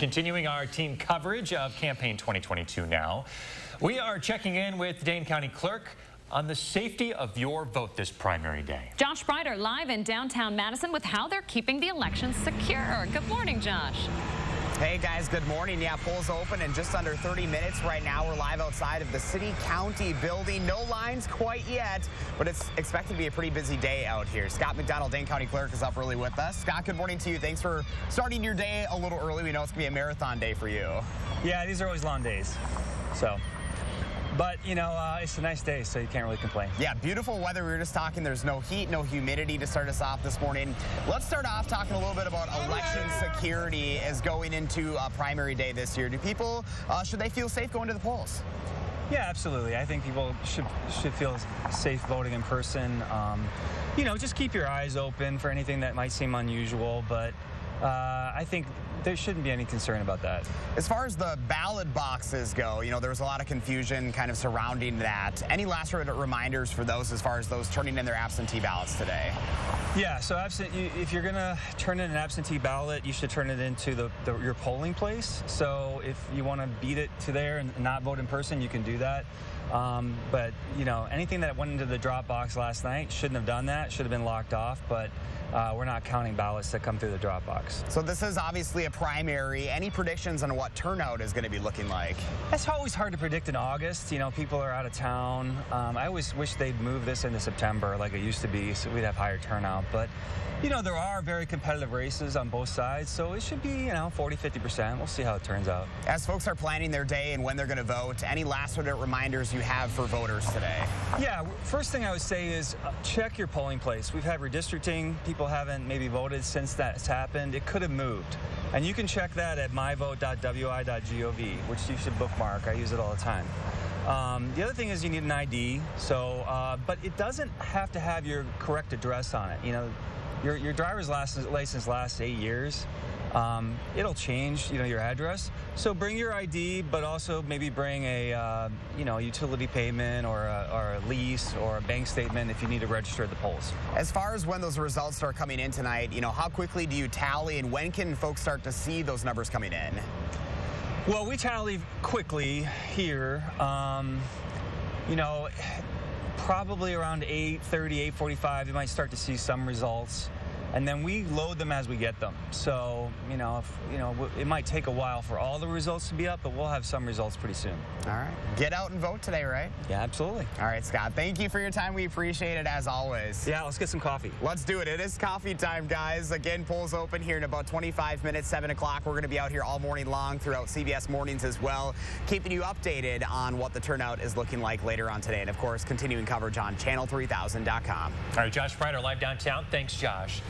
Continuing our team coverage of Campaign 2022 now, we are checking in with Dane County Clerk on the safety of your vote this primary day. Josh Breider live in downtown Madison with how they're keeping the elections secure. Good morning, Josh. Hey guys, good morning. Yeah, polls open in just under 30 minutes. Right now we're live outside of the City County building. No lines quite yet, but it's expected to be a pretty busy day out here. Scott McDonald, Dane County Clerk, is up early with us. Scott, good morning to you. Thanks for starting your day a little early. We know it's going to be a marathon day for you. Yeah, these are always long days. But, you know, it's a nice day, so you can't really complain. Yeah, beautiful weather. We were just talking. There's no heat, no humidity to start us off this morning. Let's start off talking a little bit about election security as going into primary day this year. Do people, should they feel safe going to the polls? Yeah, absolutely. I think people should feel safe voting in person. You know, just keep your eyes open for anything that might seem unusual, but I think there shouldn't be any concern about that. As far as the ballot boxes go, you know, there was a lot of confusion kind of surrounding that. Any last reminders for those as far as those turning in their absentee ballots today? Yeah, so if you're going to turn in an absentee ballot, you should turn it into your polling place. So if you want to beat it to there and not vote in person, you can do that. But, you know, anything that went into the drop box last night shouldn't have done that, should have been locked off, but we're not counting ballots that come through the drop box. So this is obviously a primary. Any predictions on what turnout is going to be looking like? It's always hard to predict in August. You know, people are out of town. I always wish they'd move this into September like it used to be, so we'd have higher turnout. But, you know, there are very competitive races on both sides, so it should be, you know, 40–50%. We'll see how it turns out. As folks are planning their day and when they're going to vote, any last-minute reminders you have for voters today? Yeah, first thing I would say is check your polling place. We've had redistricting. People haven't maybe voted since that's happened. It could have moved. And you can check that at myvote.wi.gov, which you should bookmark. I use it all the time. The other thing is you need an ID, but it doesn't have to have your correct address on it. You know, your driver's license lasts 8 years. It'll change, you know, your address. So bring your ID, but also maybe bring a, you know, utility payment or a lease or a bank statement if you need to register at the polls. As far as when those results start coming in tonight, you know, how quickly do you tally and when can folks start to see those numbers coming in? Well, we tally quickly here. You know, probably around 8:30, 8:45, you might start to see some results. And then we load them as we get them. So, you know, it might take a while for all the results to be up, but we'll have some results pretty soon. All right. Get out and vote today, right? Yeah, absolutely. All right, Scott. Thank you for your time. We appreciate it as always. Yeah, let's get some coffee. Let's do it. It is coffee time, guys. Again, polls open here in about 25 minutes, 7 o'clock. We're going to be out here all morning long throughout CBS Mornings as well, keeping you updated on what the turnout is looking like later on today. And, of course, continuing coverage on channel3000.com. All right, Josh Breider live downtown. Thanks, Josh.